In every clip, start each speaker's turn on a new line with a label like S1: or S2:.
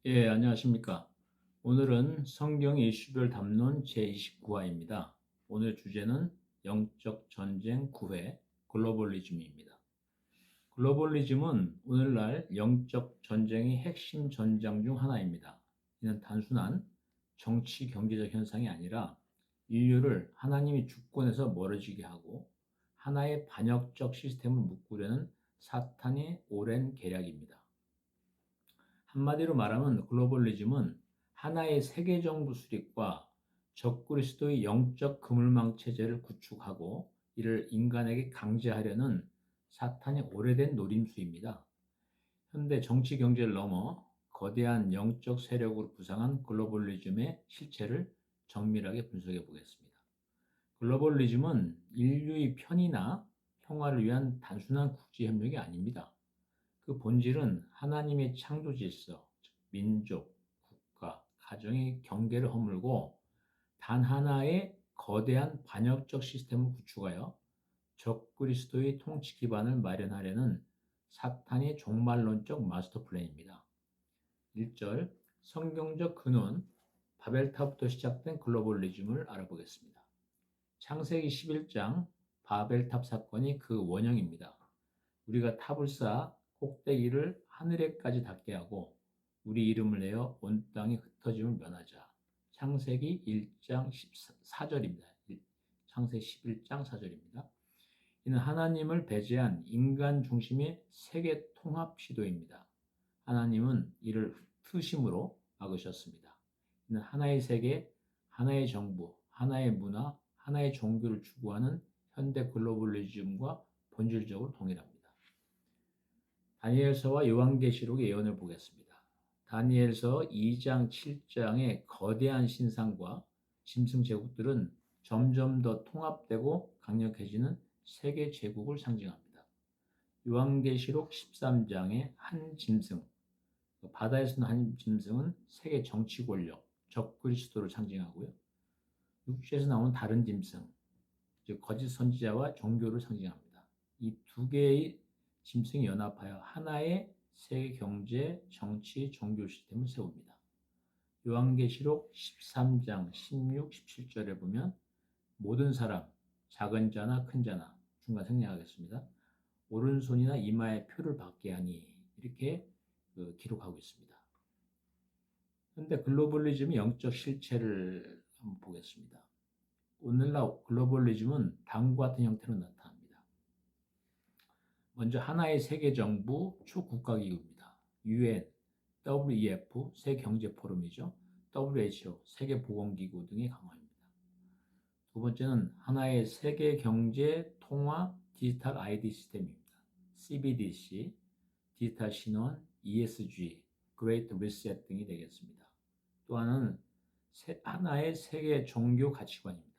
S1: 예, 안녕하십니까. 오늘은 성경 이슈별 담론 제29화입니다. 오늘 주제는 영적 전쟁 9회 글로벌리즘입니다. 글로벌리즘은 오늘날 영적 전쟁의 핵심 전장 중 하나입니다. 이는 단순한 정치 경제적 현상이 아니라 인류를 하나님의 주권에서 멀어지게 하고 하나의 반역적 시스템을 묶으려는 사탄의 오랜 계략입니다. 한마디로 말하면 글로벌리즘은 하나의 세계정부 수립과 적그리스도의 영적 그물망 체제를 구축하고 이를 인간에게 강제하려는 사탄의 오래된 노림수입니다. 현대 정치 경제를 넘어 거대한 영적 세력으로 부상한 글로벌리즘의 실체를 정밀하게 분석해 보겠습니다. 글로벌리즘은 인류의 편의나 평화를 위한 단순한 국제협력이 아닙니다. 그 본질은 하나님의 창조 질서, 즉 민족, 국가, 가정의 경계를 허물고 단 하나의 거대한 반역적 시스템을 구축하여 적그리스도의 통치 기반을 마련하려는 사탄의 종말론적 마스터 플랜입니다. 1절 성경적 근원 바벨탑부터 시작된 글로벌리즘을 알아보겠습니다. 창세기 11장 바벨탑 사건이 그 원형입니다. 우리가 탑을 쌓아 꼭대기를 하늘에까지 닿게 하고 우리 이름을 내어 온 땅에 흩어짐을 면하자. 창세기 1장 14절입니다. 창세기 11장 4절입니다. 이는 하나님을 배제한 인간 중심의 세계 통합 시도입니다. 하나님은 이를 흩으심으로 막으셨습니다. 이는 하나의 세계, 하나의 정부, 하나의 문화, 하나의 종교를 추구하는 현대 글로벌리즘과 본질적으로 동일합니다. 다니엘서와 요한계시록의 예언을 보겠습니다. 다니엘서 2장, 7장의 거대한 신상과 짐승 제국들은 점점 더 통합되고 강력해지는 세계 제국을 상징합니다. 요한계시록 13장의 한 짐승, 바다에서 한 짐승은 세계 정치 권력, 적그리스도를 상징하고요. 육지에서 나온 다른 짐승, 즉 거짓 선지자와 종교를 상징합니다. 이 두 개의 짐승이 연합하여 하나의 세계 경제, 정치, 종교 시스템을 세웁니다. 요한계시록 13장 16, 17절에 보면 모든 사람, 작은 자나 큰 자나 중간 생략하겠습니다. 오른손이나 이마에 표를 받게 하니 이렇게 기록하고 있습니다. 그런데 글로벌리즘의 영적 실체를 한번 보겠습니다. 오늘날 글로벌리즘은 다음과 같은 형태로 나타납니다. 먼저 하나의 세계정부 초국가기구입니다. UN, WEF, 세경제포럼이죠. WHO, 세계보건기구 등이 강화합니다. 두 번째는 하나의 세계경제 통화 디지털 ID 시스템입니다. CBDC, 디지털 신원, ESG, Great Reset 등이 되겠습니다. 또 하나는 하나의 세계 종교 가치관입니다.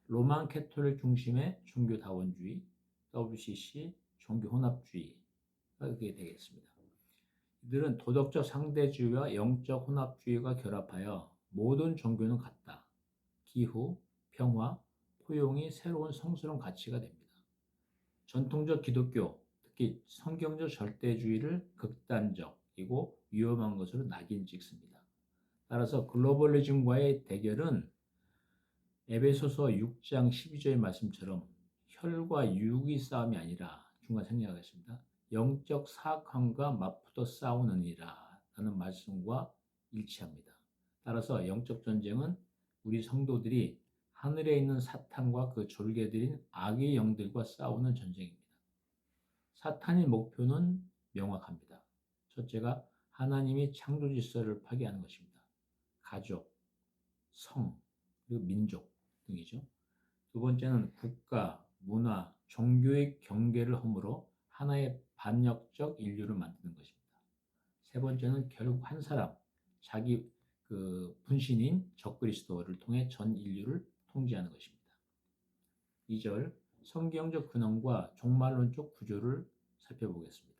S1: 로만 캐톨릭 중심의 종교 다원주의, WCC, 종교 혼합주의가 그게 되겠습니다. 이들은 도덕적 상대주의와 영적 혼합주의가 결합하여 모든 종교는 같다. 기후, 평화, 포용이 새로운 성스러운 가치가 됩니다. 전통적 기독교, 특히 성경적 절대주의를 극단적이고 위험한 것으로 낙인 찍습니다. 따라서 글로벌리즘과의 대결은 에베소서 6장 12절의 말씀처럼 혈과 육의 싸움이 아니라 중간 생략하겠습니다. 영적 사악함과 맞붙어 싸우느니라 라는 말씀과 일치합니다. 따라서 영적 전쟁은 우리 성도들이 하늘에 있는 사탄과 그 졸개들인 악의 영들과 싸우는 전쟁입니다. 사탄의 목표는 명확합니다. 첫째가 하나님이 창조 질서를 파괴하는 것입니다. 가족, 성, 그리고 민족 등이죠. 두 번째는 국가, 문화, 종교의 경계를 허물어 하나의 반역적 인류를 만드는 것입니다. 세 번째는 결국 한 사람, 자기 분신인 적그리스도를 통해 전 인류를 통제하는 것입니다. 2절 성경적 근원과 종말론적 구조를 살펴보겠습니다.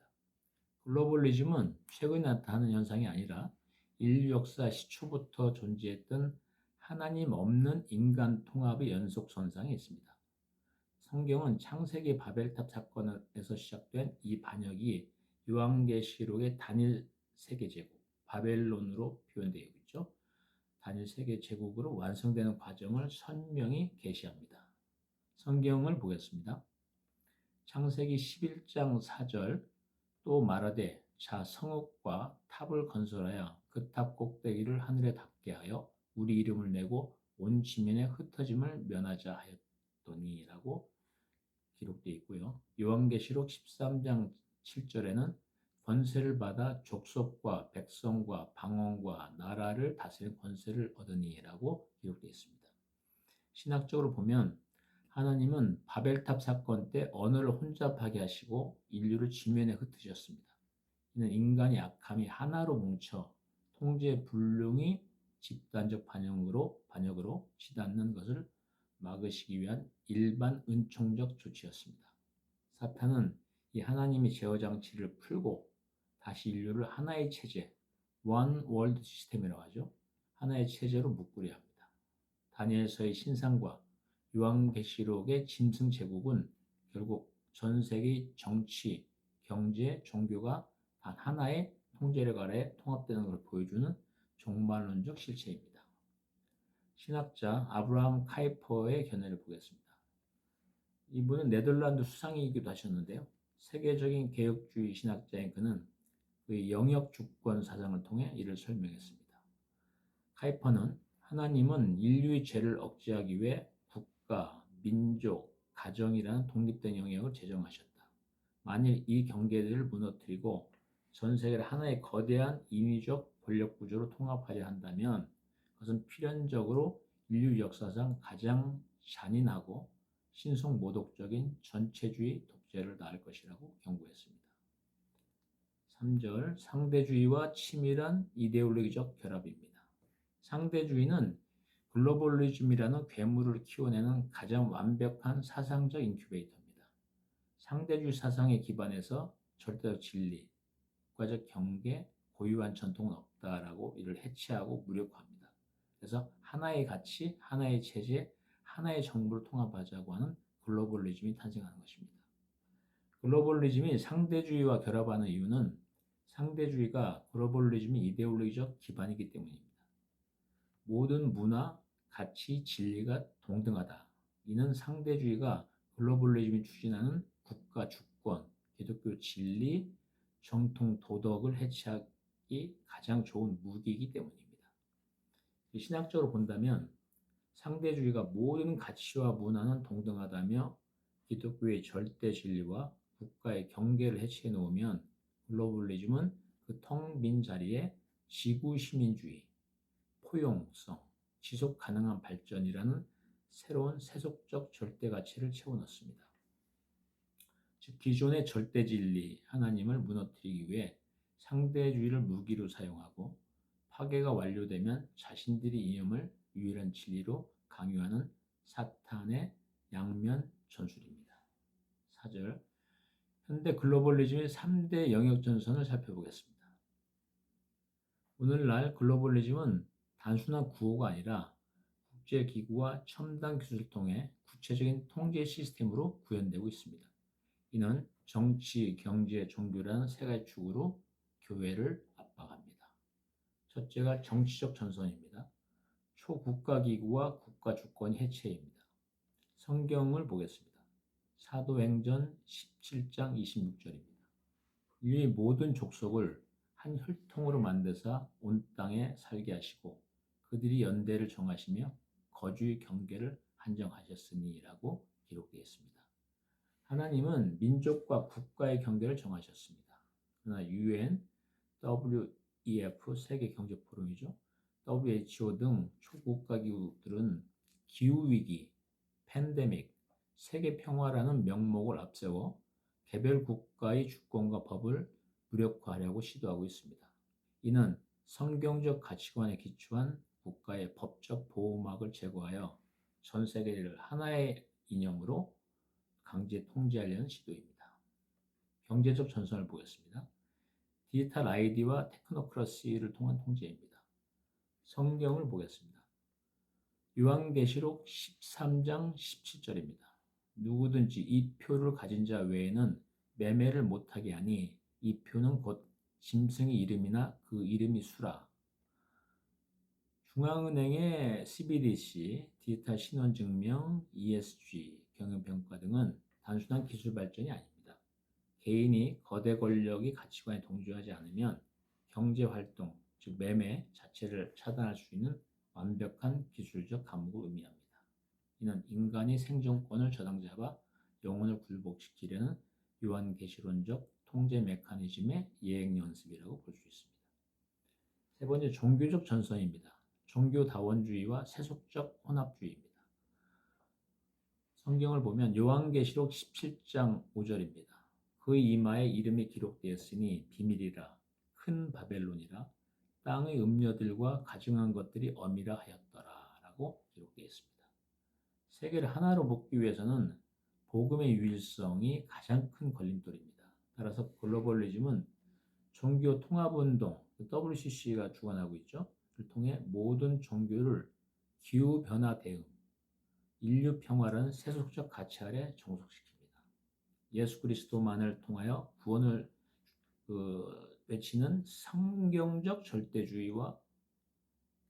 S1: 글로벌리즘은 최근에 나타나는 현상이 아니라 인류 역사 시초부터 존재했던 하나님 없는 인간 통합의 연속선상에 있습니다. 성경은 창세기 바벨탑 사건에서 시작된 이 반역이 요한계시록의 단일 세계제국, 바벨론으로 표현되어 있죠. 단일 세계 제국으로 완성되는 과정을 선명히 계시합니다. 성경을 보겠습니다. 창세기 11장 4절 또 말하되 자 성읍과 탑을 건설하여 그 탑 꼭대기를 하늘에 닿게 하여 우리 이름을 내고 온 지면에 흩어짐을 면하자 하였더니라고 기록되어 있고요. 요한계시록 13장 7절에는 권세를 받아 족속과 백성과 방언과 나라를 다스리는 권세를 얻으니라고 기록되어 있습니다. 신학적으로 보면 하나님은 바벨탑 사건 때 언어를 혼잡하게 하시고 인류를 지면에 흩으셨습니다. 이는 인간의 악함이 하나로 뭉쳐 통제 불능이 집단적 반역으로 치닫는 것을 막으시기 위한 일반 은총적 조치였습니다. 사탄은 이 하나님의 제어 장치를 풀고 다시 인류를 하나의 체제, One World 시스템이라고 하죠. 하나의 체제로 묶으려 합니다. 다니엘서의 신상과 요한계시록의 짐승 제국은 결국 전 세계 정치, 경제, 종교가 단 하나의 통제력 아래 통합되는 것을 보여주는 종말론적 실체입니다. 신학자 아브라함 카이퍼의 견해를 보겠습니다. 이분은 네덜란드 수상이기도 하셨는데요. 세계적인 개혁주의 신학자인 그는 그의 영역 주권 사상을 통해 이를 설명했습니다. 카이퍼는 하나님은 인류의 죄를 억제하기 위해 국가, 민족, 가정이라는 독립된 영역을 제정하셨다. 만일 이 경계들을 무너뜨리고 전 세계를 하나의 거대한 인위적 권력 구조로 통합하려 한다면 그것은 필연적으로 인류 역사상 가장 잔인하고 신성모독적인 전체주의 독재를 낳을 것이라고 경고했습니다. 3절 상대주의와 치밀한 이데올로기적 결합입니다. 상대주의는 글로벌리즘이라는 괴물을 키워내는 가장 완벽한 사상적 인큐베이터입니다. 상대주의 사상에 기반해서 절대적 진리, 국가적 경계, 고유한 전통은 없다라고 이를 해체하고 무력화합니다. 그래서 하나의 가치, 하나의 체제, 하나의 정부를 통합하자고 하는 글로벌리즘이 탄생하는 것입니다. 글로벌리즘이 상대주의와 결합하는 이유는 상대주의가 글로벌리즘의 이데올로기적 기반이기 때문입니다. 모든 문화, 가치, 진리가 동등하다. 이는 상대주의가 글로벌리즘이 추진하는 국가 주권, 기독교 진리, 정통 도덕을 해체하기 가장 좋은 무기이기 때문입니다. 신학적으로 본다면 상대주의가 모든 가치와 문화는 동등하다며 기독교의 절대 진리와 국가의 경계를 해체해 놓으면 글로벌리즘은 그 텅 빈 자리에 지구 시민주의, 포용성, 지속 가능한 발전이라는 새로운 세속적 절대 가치를 채워넣습니다. 즉 기존의 절대 진리 하나님을 무너뜨리기 위해 상대주의를 무기로 사용하고 파괴가 완료되면 자신들이 이념을 유일한 진리로 강요하는 사탄의 양면 전술입니다. 4절 현대 글로벌리즘의 3대 영역 전선을 살펴보겠습니다. 오늘날 글로벌리즘은 단순한 구호가 아니라 국제기구와 첨단 기술을 통해 구체적인 통제 시스템으로 구현되고 있습니다. 이는 정치, 경제, 종교라는 세 가지 축으로 교회를 압박합니다. 첫째가 정치적 전선입니다. 초국가기구와 국가주권 해체입니다. 성경을 보겠습니다. 사도행전 17장 26절입니다. 인류의 모든 족속을 한 혈통으로 만드사 온 땅에 살게 하시고 그들이 연대를 정하시며 거주의 경계를 한정하셨으니라고 기록되어 있습니다. 하나님은 민족과 국가의 경계를 정하셨습니다. 그러나 UN, WEF 세계경제포럼이죠. WHO 등 초국가 기구들은 기후위기, 팬데믹, 세계평화라는 명목을 앞세워 개별 국가의 주권과 법을 무력화하려고 시도하고 있습니다. 이는 성경적 가치관에 기초한 국가의 법적 보호막을 제거하여 전 세계를 하나의 이념으로 강제 통제하려는 시도입니다. 경제적 전선을 보겠습니다. 디지털 아이디와 테크노크러시를 통한 통제입니다. 성경을 보겠습니다. 요한계시록 13장 17절입니다. 누구든지 이 표를 가진 자 외에는 매매를 못하게 하니 이 표는 곧 짐승의 이름이나 그 이름이 수라. 중앙은행의 CBDC, 디지털 신원증명, ESG, 경영평가 등은 단순한 기술 발전이 아닙니다. 개인이 거대 권력이 가치관에 동조하지 않으면 경제활동, 즉 매매 자체를 차단할 수 있는 완벽한 기술적 감목을 의미합니다. 이는 인간이 생존권을 저당잡아 영혼을 굴복시키려는 유한계시론적 통제 메커니즘의 예행연습이라고 볼 수 있습니다. 세 번째, 종교적 전선입니다. 종교다원주의와 세속적 혼합주의입니다. 성경을 보면 요한계시록 17장 5절입니다. 그의 이마에 이름이 기록되었으니 비밀이라 큰 바벨론이라 땅의 음녀들과 가증한 것들이 엄이라 하였더라 라고 기록되어 있습니다. 세계를 하나로 묶기 위해서는 복음의 유일성이 가장 큰 걸림돌입니다. 따라서 글로벌리즘은 종교 통합운동, WCC가 주관하고 있죠. 를 통해 모든 종교를 기후변화 대응, 인류 평화라는 세속적 가치 아래 종속시킵니다. 예수 그리스도만을 통하여 구원을 외치는 성경적 절대주의와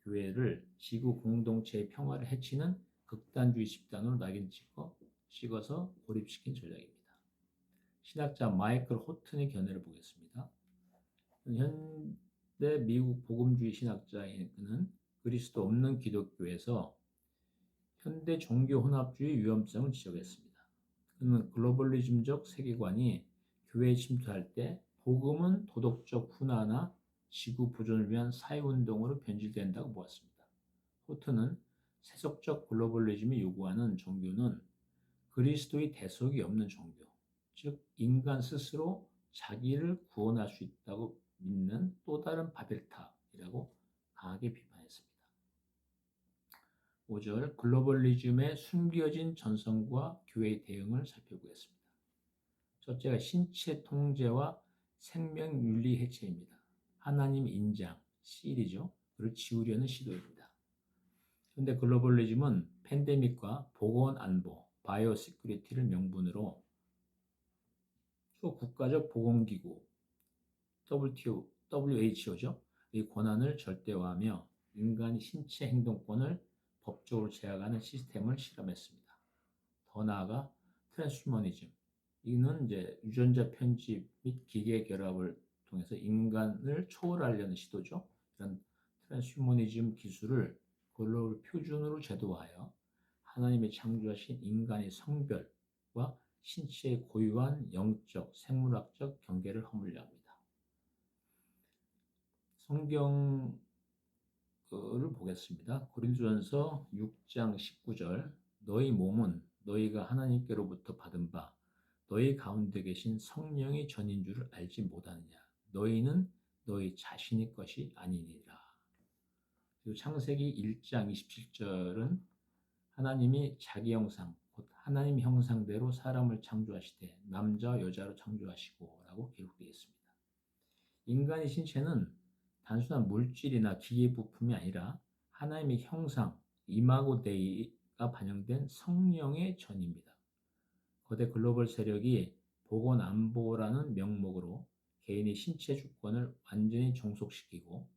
S1: 교회를 지구 공동체의 평화를 해치는 극단주의 집단으로 낙인 찍어서 고립시킨 전략입니다. 신학자 마이클 호튼의 견해를 보겠습니다. 현대 미국 복음주의 신학자인 그는 그리스도 없는 기독교에서 현대 종교 혼합주의 위험성을 지적했습니다. 그는 글로벌리즘적 세계관이 교회에 침투할 때 복음은 도덕적 훈화나 지구 보존을 위한 사회운동으로 변질된다고 보았습니다. 호트는 세속적 글로벌리즘이 요구하는 종교는 그리스도의 대속이 없는 종교, 즉 인간 스스로 자기를 구원할 수 있다고 믿는 또 다른 바벨탑이라고 강하게 비판했습니다. 5절, 글로벌리즘의 숨겨진 전선과 교회의 대응을 살펴보겠습니다. 첫째가 신체 통제와 생명윤리 해체입니다. 하나님 인장, 실이죠. 그를 지우려는 시도입니다. 현대 글로벌리즘은 팬데믹과 보건안보, 바이오 시큐리티를 명분으로 국가적 보건기구, WHO죠. 이 권한을 절대화하며 인간의 신체 행동권을 법적으로 제약하는 시스템을 실험했습니다. 더 나아가 트랜스휴머니즘, 이는 이제 유전자 편집 및 기계 결합을 통해서 인간을 초월하려는 시도죠. 이런 트랜스휴머니즘 기술을 글로벌 표준으로 제도화하여 하나님이 창조하신 인간의 성별과 신체의 고유한 영적, 생물학적 경계를 허물려 합니다. 성경을 보겠습니다. 고린도전서 6장 19절, 너희 몸은 너희가 하나님께로부터 받은 바 너희 가운데 계신 성령의 전인 줄을 알지 못하느냐. 너희는 너희 자신의 것이 아니니라. 그리고 창세기 1장 27절은 하나님이 자기 형상, 곧 하나님 형상대로 사람을 창조하시되 남자와 여자로 창조하시고 라고 기록되어 있습니다. 인간의 신체는 단순한 물질이나 기계 부품이 아니라 하나님의 형상, 이마고 데이가 반영된 성령의 전입니다. 거대 글로벌 세력이 보건안보라는 명목으로 개인의 신체 주권을 완전히 종속시키고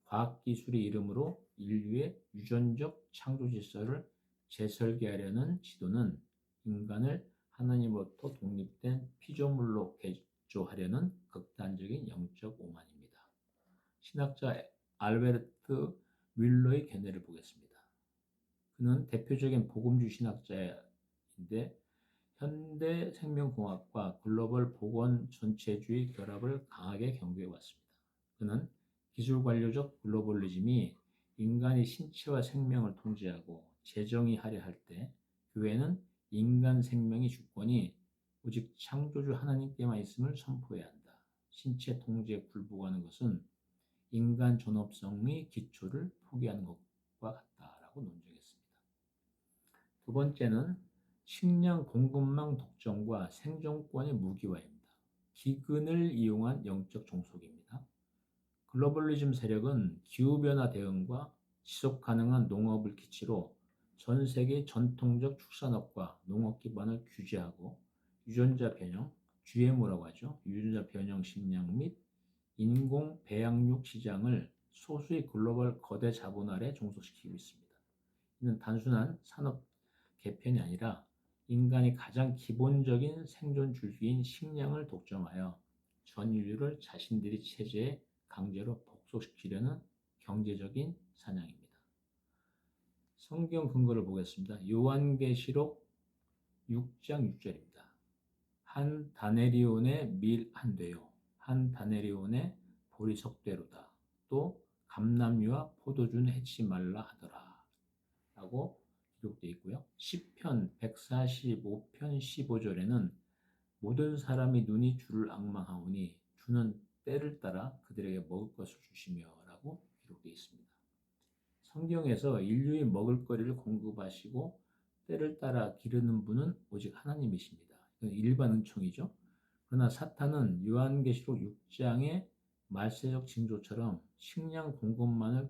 S1: 과학기술의 이름으로 인류의 유전적 창조 질서를 재설계하려는 시도는 인간을 하나님으로부터 독립된 피조물로 개조하려는 극단적인 영적 오만입니다. 신학자 알베르트 뮬러의 견해를 보겠습니다. 그는 대표적인 복음주의 신학자인데 현대 생명공학과 글로벌 보건 전체주의 결합을 강하게 경고해왔습니다. 그는 기술관료적 글로벌리즘이 인간의 신체와 생명을 통제하고 재정의하려 할 때 교회는 인간 생명의 주권이 오직 창조주 하나님께만 있음을 선포해야 한다. 신체 통제에 굴복하는 것은 인간 존엄성의 기초를 포기하는 것과 같다라고 논증했습니다. 두 번째는 식량 공급망 독점과 생존권의 무기화입니다. 기근을 이용한 영적 종속입니다. 글로벌리즘 세력은 기후변화 대응과 지속 가능한 농업을 기치로 전 세계 전통적 축산업과 농업 기반을 규제하고 유전자 변형, GMO라고 하죠. 유전자 변형 식량 및 인공 배양육 시장을 소수의 글로벌 거대 자본 아래 종속시키고 있습니다. 이는 단순한 산업 개편이 아니라 인간이 가장 기본적인 생존 줄기인 식량을 독점하여 전 인류를 자신들의 체제에 강제로 복속시키려는 경제적인 사냥입니다. 성경 근거를 보겠습니다. 요한계시록 6장 6절입니다. 한 다네리온의 밀 한 되요 한 다네리온의 보리석대로다. 또 감람류와 포도주는 해치 말라 하더라. 라고 기록되어 있고요. 시편 145편 15절에는 모든 사람이 눈이 주를 앙망하오니 주는 때를 따라 그들에게 먹을 것을 주시며 라고 기록되어 있습니다. 성경에서 인류의 먹을거리를 공급하시고 때를 따라 기르는 분은 오직 하나님이십니다. 이건 일반 은총이죠. 그러나 사탄은 요한계시록 6장의 말세적 징조처럼 식량 공급망을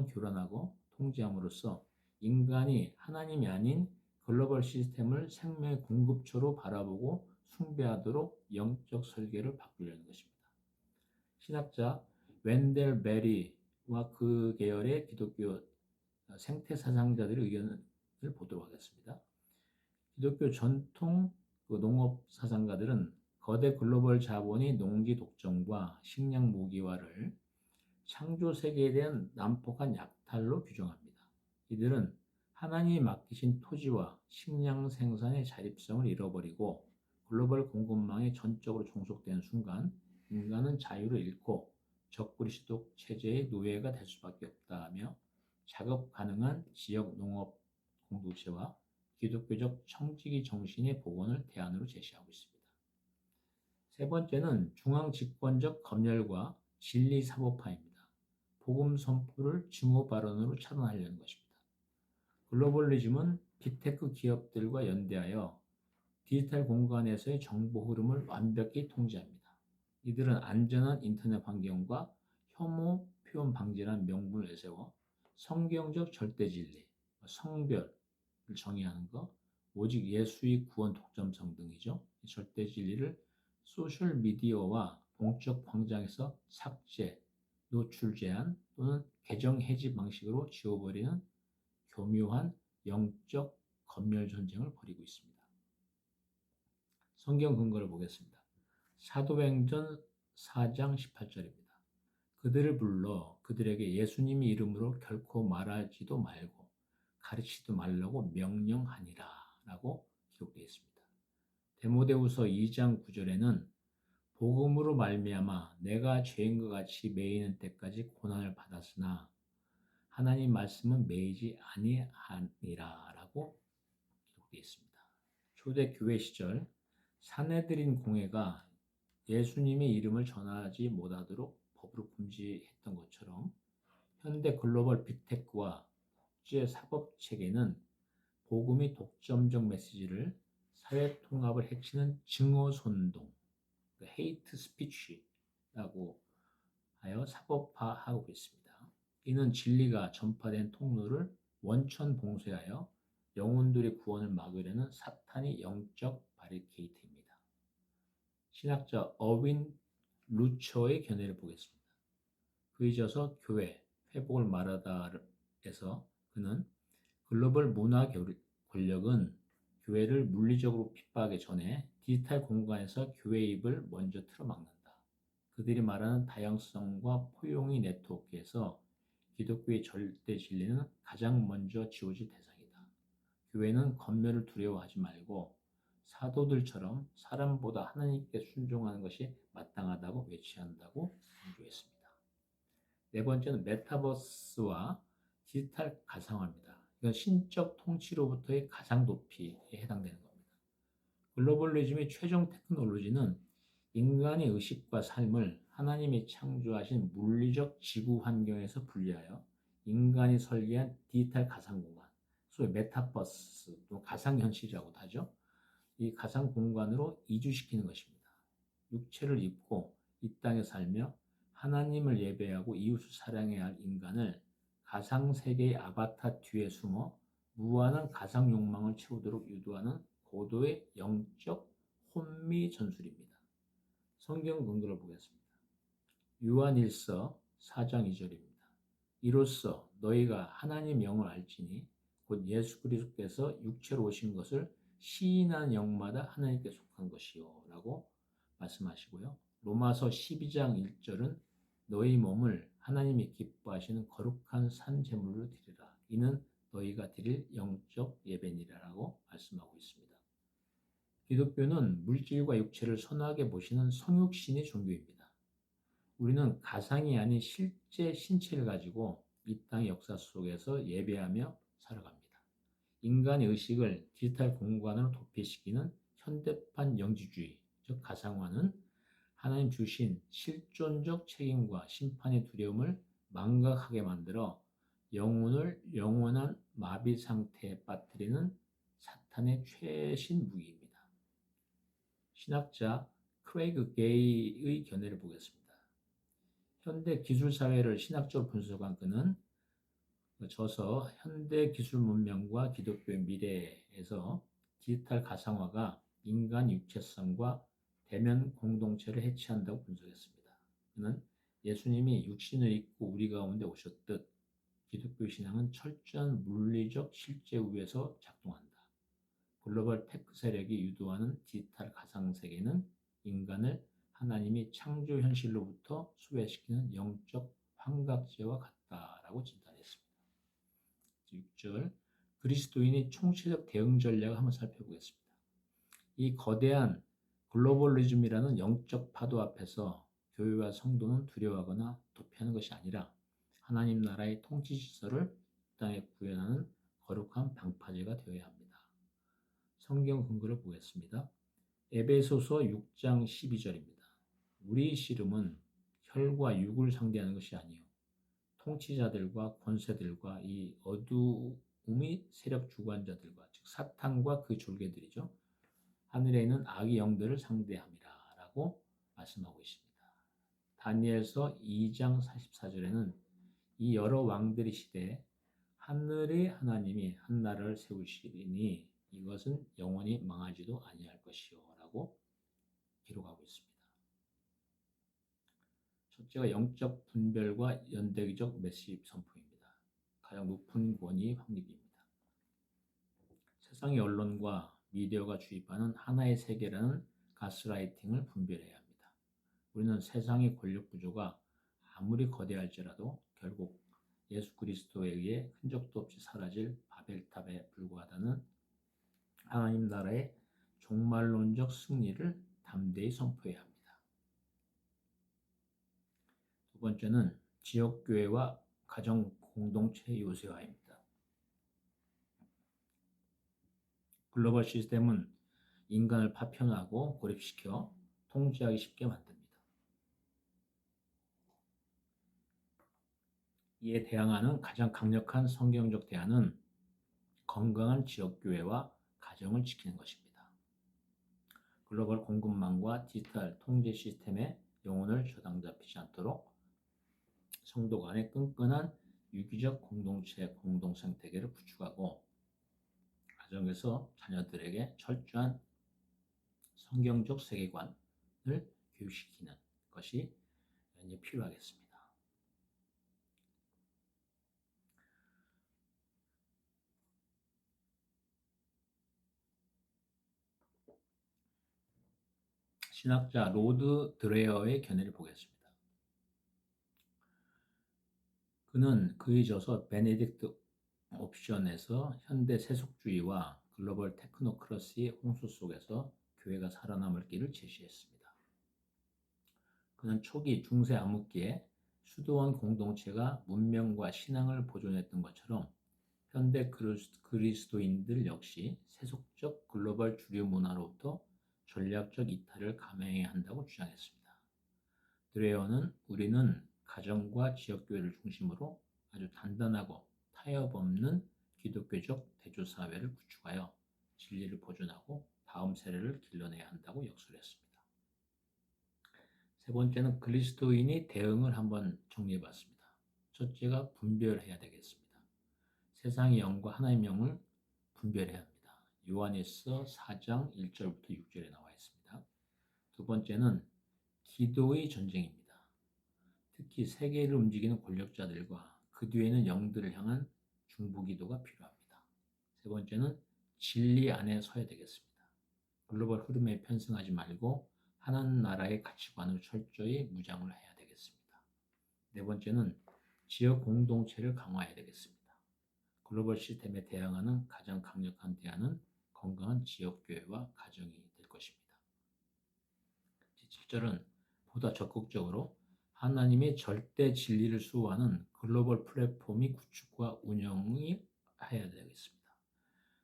S1: 교란하고 통제함으로써 인간이 하나님이 아닌 글로벌 시스템을 생명의 공급처로 바라보고 숭배하도록 영적 설계를 바꾸려는 것입니다. 신학자 웬델 베리와 그 계열의 기독교 생태 사상자들의 의견을 보도록 하겠습니다. 기독교 전통 농업 사상가들은 거대 글로벌 자본이 농지 독점과 식량 무기화를 창조 세계에 대한 난폭한 약탈로 규정합니다. 이들은 하나님이 맡기신 토지와 식량 생산의 자립성을 잃어버리고 글로벌 공급망에 전적으로 종속되는 순간 인간은 자유를 잃고 적그리스도 체제의 노예가 될 수밖에 없다며 작업 가능한 지역 농업 공동체와 기독교적 청지기 정신의 복원을 대안으로 제시하고 있습니다. 세 번째는 중앙 집권적 검열과 진리 사법화입니다. 복음 선포를 증오 발언으로 차단하려는 것입니다. 글로벌리즘은 빅테크 기업들과 연대하여 디지털 공간에서의 정보 흐름을 완벽히 통제합니다. 이들은 안전한 인터넷 환경과 혐오 표현 방지라는 명분을 내세워 성경적 절대 진리, 성별을 정의하는 것, 오직 예수의 구원 독점성 등이죠. 절대 진리를 소셜 미디어와 공적 광장에서 삭제, 노출 제한 또는 계정 해지 방식으로 지워버리는 교묘한 영적 검열 전쟁을 벌이고 있습니다. 성경 근거를 보겠습니다. 사도행전 4장 18절입니다. 그들을 불러 그들에게 예수님의 이름으로 결코 말하지도 말고 가르치지도 말라고 명령하니라 라고 기록되어 있습니다. 데모데후서 2장 9절에는 복음으로 말미암아 내가 죄인과 같이 매이는 때까지 고난을 받았으나 하나님 말씀은 매이지 아니하니라 라고 기록되어 있습니다. 초대 교회 시절 사내들인 공회가 예수님의 이름을 전하지 못하도록 법으로 금지했던 것처럼 현대 글로벌 빅테크와 국제 사법 체계는 복음의 독점적 메시지를 사회 통합을 해치는 증오 선동, 헤이트 스피치라고 하여 사법화하고 있습니다. 이는 진리가 전파된 통로를 원천 봉쇄하여 영혼들의 구원을 막으려는 사탄의 영적 바리케이트입니다. 신학자 어윈 루처의 견해를 보겠습니다. 그에 이어서 교회 회복을 말하다에서 그는 글로벌 문화 권력은 교회를 물리적으로 핍박하기 전에 디지털 공간에서 교회의 입을 먼저 틀어막는다. 그들이 말하는 다양성과 포용의 네트워크에서 기독교의 절대 진리는 가장 먼저 지워질 대상이다. 교회는 검열을 두려워하지 말고 사도들처럼 사람보다 하나님께 순종하는 것이 마땅하다고 외치한다고 강조했습니다. 네 번째는 메타버스와 디지털 가상화입니다. 이건 신적 통치로부터의 가상 도피에 해당되는 겁니다. 글로벌리즘의 최종 테크놀로지는 인간의 의식과 삶을 하나님이 창조하신 물리적 지구 환경에서 분리하여 인간이 설계한 디지털 가상 공간, 소위 메타버스, 또 가상현실이라고도 하죠. 이 가상 공간으로 이주시키는 것입니다. 육체를 입고 이 땅에 살며 하나님을 예배하고 이웃을 사랑해야 할 인간을 가상 세계의 아바타 뒤에 숨어 무한한 가상 욕망을 채우도록 유도하는 고도의 영적 혼미 전술입니다. 성경 근거를 보겠습니다. 요한일서 4장 2절입니다. 이로써 너희가 하나님 영을 알지니 곧 예수 그리스도께서 육체로 오신 것을 시인하는 영마다 하나님께 속한 것이요 라고 말씀하시고요. 로마서 12장 1절은 너희 몸을 하나님이 기뻐하시는 거룩한 산 제물로 드리라. 이는 너희가 드릴 영적 예배니라라고 말씀하고 있습니다. 기독교는 물질과 육체를 선하게 보시는 성육신의 종교입니다. 우리는 가상이 아닌 실제 신체를 가지고 이 땅의 역사 속에서 예배하며 살아갑니다. 인간의 의식을 디지털 공간으로 도피시키는 현대판 영지주의, 즉 가상화는 하나님 주신 실존적 책임과 심판의 두려움을 망각하게 만들어 영혼을 영원한 마비 상태에 빠뜨리는 사탄의 최신 무기입니다. 신학자 크레이그 게이의 견해를 보겠습니다. 현대 기술 사회를 신학적으로 분석한 그는 저서 현대 기술 문명과 기독교의 미래에서 디지털 가상화가 인간 육체성과 대면 공동체를 해치한다고 분석했습니다. 그는 예수님이 육신을 입고 우리 가운데 오셨듯 기독교 신앙은 철저한 물리적 실제 위에서 작동한다. 글로벌 테크 세력이 유도하는 디지털 가상 세계는 인간을 하나님이 창조 현실로부터 소외시키는 영적 환각제와 같다라고 진단했습니다. 6절 그리스도인이 총체적 대응 전략을 한번 살펴보겠습니다. 이 거대한 글로벌리즘이라는 영적 파도 앞에서 교회와 성도는 두려워하거나 도피하는 것이 아니라 하나님 나라의 통치 질서를 땅에 구현하는 거룩한 방파제가 되어야 합니다. 성경 근거를 보겠습니다. 에베소서 6장 12절입니다. 우리 씨름은 혈과 육을 상대하는 것이 아니요 통치자들과 권세들과 이 어두움의 세력 주관자들과 즉 사탄과 그 졸개들이죠. 하늘에 있는 악의 영들을 상대함이라 라고 말씀하고 있습니다. 다니엘서 2장 44절에는 이 여러 왕들의 시대에 하늘의 하나님이 한 나라를 세우시리니 이것은 영원히 망하지도 아니할 것이요 라고 기록하고 있습니다. 첫째가 영적 분별과 연대기적 메시지 선포입니다. 가장 높은 권위 확립입니다. 세상의 언론과 미디어가 주입하는 하나의 세계라는 가스라이팅을 분별해야 합니다. 우리는 세상의 권력 구조가 아무리 거대할지라도 결국 예수 그리스도에 의해 흔적도 없이 사라질 바벨탑에 불과하다는 하나님 나라의 종말론적 승리를 담대히 선포해야 합니다. 두 번째는 지역교회와 가정 공동체 요새화입니다. 글로벌 시스템은 인간을 파편하고 고립시켜 통제하기 쉽게 만듭니다. 이에 대항하는 가장 강력한 성경적 대안은 건강한 지역교회와 가정을 지키는 것입니다. 글로벌 공급망과 디지털 통제 시스템의 영혼을 저당 잡히지 않도록 성도 간의 끈끈한 유기적 공동체 공동생태계를 구축하고 가정에서 자녀들에게 철저한 성경적 세계관을 교육시키는 것이 필요하겠습니다. 신학자 로드 드레어의 견해를 보겠습니다. 그는 그의 저서 베네딕트 옵션에서 현대 세속주의와 글로벌 테크노크러시의 홍수 속에서 교회가 살아남을 길을 제시했습니다. 그는 초기 중세 암흑기에 수도원 공동체가 문명과 신앙을 보존했던 것처럼 현대 그리스도인들 역시 세속적 글로벌 주류 문화로부터 전략적 이탈을 감행해야 한다고 주장했습니다. 드레어는 우리는 가정과 지역교회를 중심으로 아주 단단하고 타협 없는 기독교적 대조사회를 구축하여 진리를 보존하고 다음 세대를 길러내야 한다고 역설했습니다. 세 번째는 그리스도인이 대응을 한번 정리해봤습니다. 첫째가 분별해야 되겠습니다. 세상의 영과 하나님의 영을 분별해야 합니다. 요한일서 4장 1절부터 6절에 나와 있습니다. 두 번째는 기도의 전쟁입니다. 특히 세계를 움직이는 권력자들과 그 뒤에는 영들을 향한 중보기도가 필요합니다. 세 번째는 진리 안에 서야 되겠습니다. 글로벌 흐름에 편승하지 말고 하나님 나라의 가치관을 철저히 무장을 해야 되겠습니다. 네 번째는 지역 공동체를 강화해야 되겠습니다. 글로벌 시스템에 대항하는 가장 강력한 대안은 건강한 지역교회와 가정이 될 것입니다. 7절은 보다 적극적으로 하나님의 절대 진리를 수호하는 글로벌 플랫폼이 구축과 운영이 해야 되겠습니다.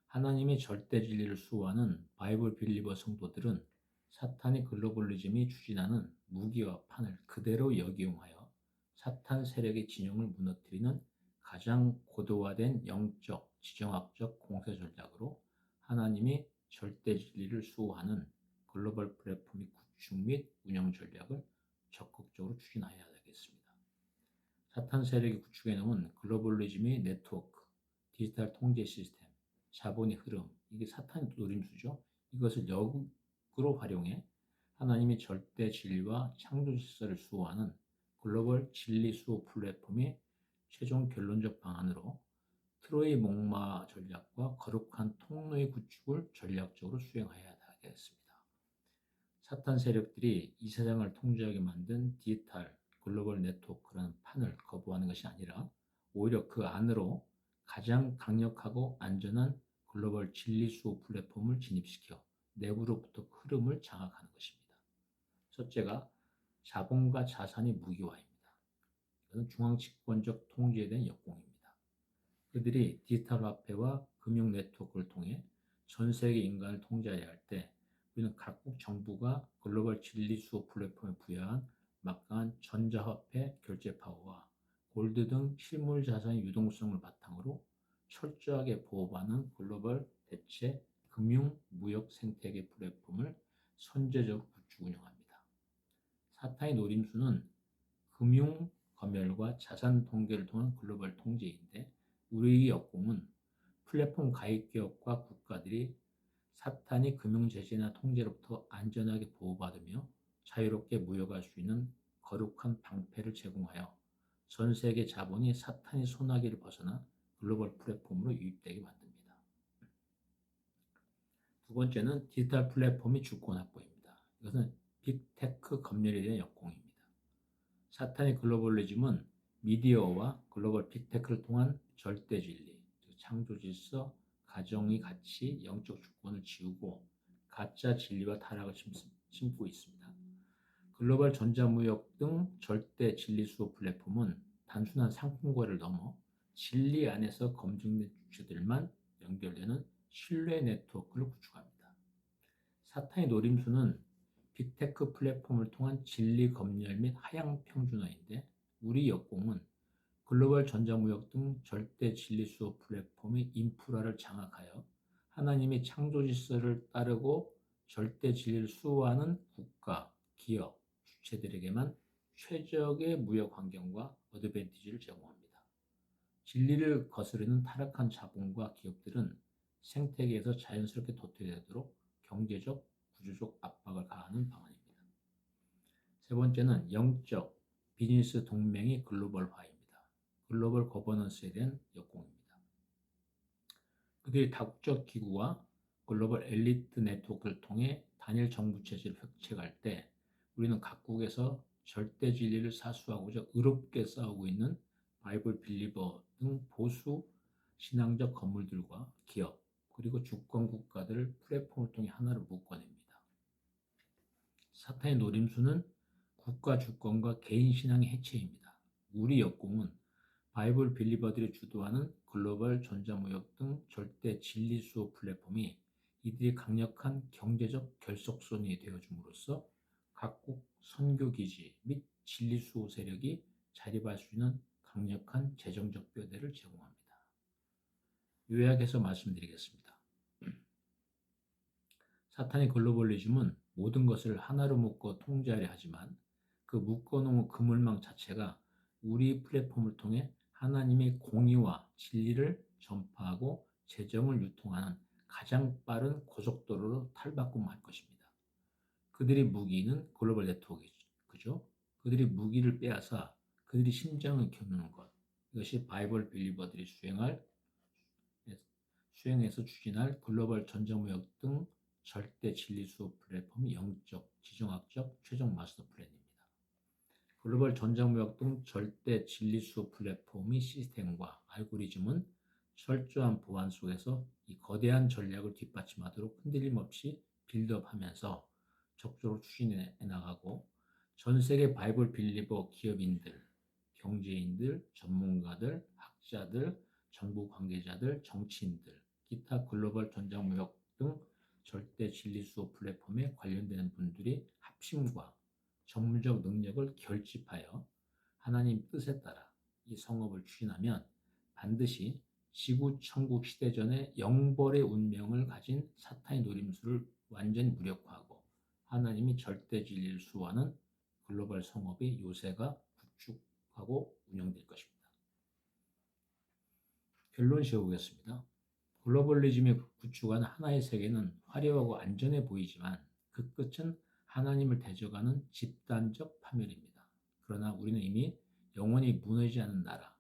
S1: 하나님의 절대 진리를 수호하는 바이블 빌리버 성도들은 사탄의 글로벌리즘이 추진하는 무기와 판을 그대로 역이용하여 사탄 세력의 진영을 무너뜨리는 가장 고도화된 영적, 지정학적 공세 전략으로 하나님의 절대 진리를 수호하는 글로벌 플랫폼의 구축 및 운영 전략을 적극적으로 추진해야 되겠습니다. 사탄 세력이 구축해 놓은 글로벌리즘의 네트워크, 디지털 통제 시스템, 자본의 흐름, 이게 사탄의 노림수죠. 이것을 역으로 활용해 하나님의 절대 진리와 창조 질서를 수호하는 글로벌 진리 수호 플랫폼의 최종 결론적 방안으로 트로이 목마 전략과 거룩한 통로의 구축을 전략적으로 수행해야 하겠습니다. 사탄 세력들이 이 세상을 통제하게 만든 디지털 글로벌 네트워크라는 판을 거부하는 것이 아니라 오히려 그 안으로 가장 강력하고 안전한 글로벌 진리 수호 플랫폼을 진입시켜 내부로부터 흐름을 장악하는 것입니다. 첫째가 자본과 자산의 무기화입니다. 이것은 중앙 집권적 통제에 대한 역공입니다. 그들이 디지털 화폐와 금융 네트워크를 통해 전 세계 인간을 통제해야 할 때 우리는 각국 정부가 글로벌 진리 수호 플랫폼에 부여한 막강한 전자화폐 결제 파워와 골드 등 실물 자산의 유동성을 바탕으로 철저하게 보호받는 글로벌 대체 금융 무역 생태계 플랫폼을 선제적으로 구축 운영합니다. 사탄의 노림수는 금융 검열과 자산 통계를 통한 글로벌 통제인데 우리의 역공은 플랫폼 가입 기업과 국가들이 사탄이 금융 제재나 통제로부터 안전하게 보호받으며 자유롭게 무역할 수 있는 거룩한 방패를 제공하여 전 세계 자본이 사탄의 소나기를 벗어나 글로벌 플랫폼으로 유입되게 만듭니다. 두 번째는 디지털 플랫폼의 주권 확보입니다. 이것은 빅테크 검열에 대한 역공입니다. 사탄의 글로벌리즘은 미디어와 글로벌 빅테크를 통한 절대 진리, 창조 질서, 가정의 가치, 영적 주권을 지우고 가짜 진리와 타락을 심고 있습니다. 글로벌 전자무역 등 절대 진리 수호 플랫폼은 단순한 상품 거래를 넘어 진리 안에서 검증된 주체들만 연결되는 신뢰 네트워크를 구축합니다. 사탄의 노림수는 빅테크 플랫폼을 통한 진리 검열 및 하향 평준화인데 우리 역공은 글로벌 전자무역 등 절대 진리 수호 플랫폼의 인프라를 장악하여 하나님의 창조 질서를 따르고 절대 진리를 수호하는 국가, 기업, 주체들에게만 최적의 무역 환경과 어드밴티지를 제공합니다. 진리를 거스르는 타락한 자본과 기업들은 생태계에서 자연스럽게 도태되도록 경제적, 구조적 압박을 가하는 방안입니다. 세 번째는 영적 비즈니스 동맹의 글로벌화입니다. 글로벌 거버넌스에 대한 역공입니다. 그들이 다국적 기구와 글로벌 엘리트 네트워크를 통해 단일 정부 체제를 획책할 때 우리는 각국에서 절대 진리를 사수하고자 의롭게 싸우고 있는 바이블 빌리버 등 보수 신앙적 건물들과 기업 그리고 주권 국가들을 플랫폼을 통해 하나로 묶어냅니다. 사탄의 노림수는 국가 주권과 개인 신앙의 해체입니다. 우리 역공은 바이블 빌리버들이 주도하는 글로벌 전자무역 등 절대 진리 수호 플랫폼이 이들이 강력한 경제적 결속선이 되어줌으로써 각국 선교기지 및 진리 수호 세력이 자립할 수 있는 강력한 재정적 뼈대를 제공합니다. 요약해서 말씀드리겠습니다. 사탄의 글로벌리즘은 모든 것을 하나로 묶어 통제하려 하지만 그 묶어놓은 그물망 자체가 우리 플랫폼을 통해 하나님의 공의와 진리를 전파하고 재정을 유통하는 가장 빠른 고속도로로 탈바꿈할 것입니다. 그들의 무기는 글로벌 네트워크죠. 그들이 무기를 빼앗아 그들이 심장을 겨누는 것. 이것이 바이블 빌리버들이 수행해서 추진할 글로벌 전자무역 등 절대 진리 수업 플랫폼 영적, 지정학적 최종 마스터 플랜입니다. 글로벌 전자무역 등 절대 진리 수업 플랫폼의 시스템과 알고리즘은 철저한 보안 속에서 이 거대한 전략을 뒷받침하도록 흔들림 없이 빌드업하면서 적극적으로 추진해 나가고 전 세계 바이블 빌리버 기업인들, 경제인들, 전문가들, 학자들, 정부 관계자들, 정치인들, 기타 글로벌 전자무역 등 절대 진리 수업 플랫폼에 관련되는 분들이 합심과 전문적 능력을 결집하여 하나님 뜻에 따라 이 성업을 추진하면 반드시 지구 천국 시대 전에 영벌의 운명을 가진 사탄의 노림수를 완전히 무력화하고 하나님이 절대 진리를 수호하는 글로벌 성업의 요새가 구축하고 운영될 것입니다. 결론 세우겠습니다. 글로벌리즘이 구축한 하나의 세계는 화려하고 안전해 보이지만 그 끝은 하나님을 대적하는 집단적 파멸입니다. 그러나 우리는 이미 영원히 무너지지 않은 나라,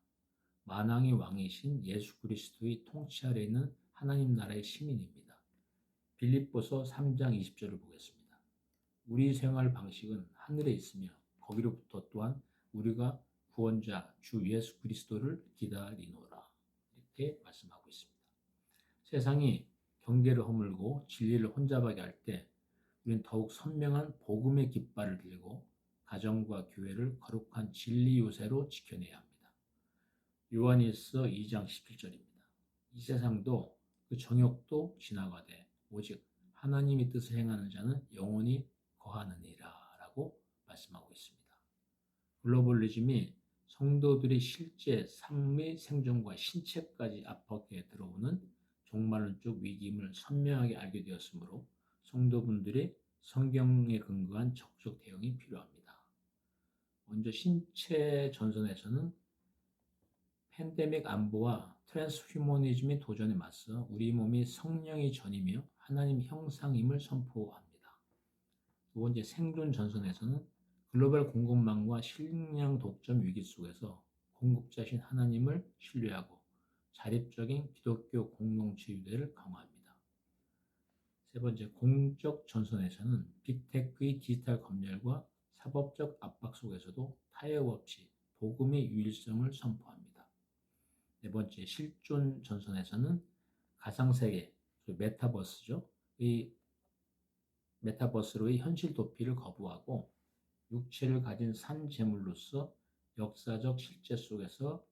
S1: 만왕의 왕이신 예수 그리스도의 통치 아래 있는 하나님 나라의 시민입니다. 빌립보서 3장 20절을 보겠습니다. 우리 생활 방식은 하늘에 있으며 거기로부터 또한 우리가 구원자 주 예수 그리스도를 기다리노라. 이렇게 말씀하고 있습니다. 세상이 경계를 허물고 진리를 혼잡하게 할 때 우리는 더욱 선명한 복음의 깃발을 들고 가정과 교회를 거룩한 진리 요새로 지켜내야 합니다. 요한일서 2장 17절입니다. 이 세상도 그 정욕도 지나가되 오직 하나님의 뜻을 행하는 자는 영원히 거하느니라 라고 말씀하고 있습니다. 글로벌리즘이 성도들의 실제 삶의 생존과 신체까지 압박해 들어오는 종말론적 위기임을 선명하게 알게 되었으므로 성도분들이 성경에 근거한 적극적 대응이 필요합니다. 먼저 신체 전선에서는 팬데믹 안보와 트랜스휴머니즘의 도전에 맞서 우리 몸이 성령의 전이며 하나님 형상임을 선포합니다. 두 번째 생존 전선에서는 글로벌 공급망과 식량 독점 위기 속에서 공급자신 하나님을 신뢰하고 자립적인 기독교 공동체 유대를 강화합니다. 세 번째, 공적 전선에서는 빅테크의 디지털 검열과 사법적 압박 속에서도 타협 없이 복음의 유일성을 선포합니다. 네 번째, 실존 전선에서는 가상세계, 메타버스죠. 이 메타버스로의 현실 도피를 거부하고 육체를 가진 산 제물로서 역사적 실제 속에서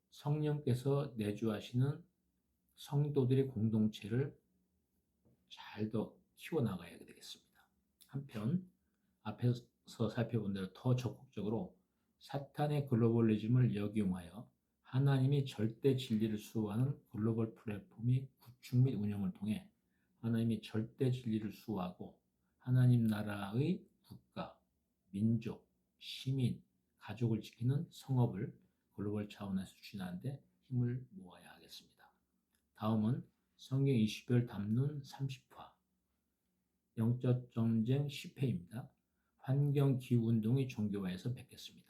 S1: 성령께서 내주하시는 성도들의 공동체를 잘 더 키워나가야 되겠습니다. 한편 앞에서 살펴본 대로 더 적극적으로 사탄의 글로벌리즘을 역이용하여 하나님이 절대 진리를 수호하는 글로벌 플랫폼의 구축 및 운영을 통해 하나님이 절대 진리를 수호하고 하나님 나라의 국가, 민족, 시민, 가족을 지키는 성업을 글로벌 차원에서 추진하는 데 힘을 모아야 하겠습니다. 다음은 성경 이슈별 담론 30화 영적 전쟁 10회입니다. 환경기후운동의 종교화에서 뵙겠습니다.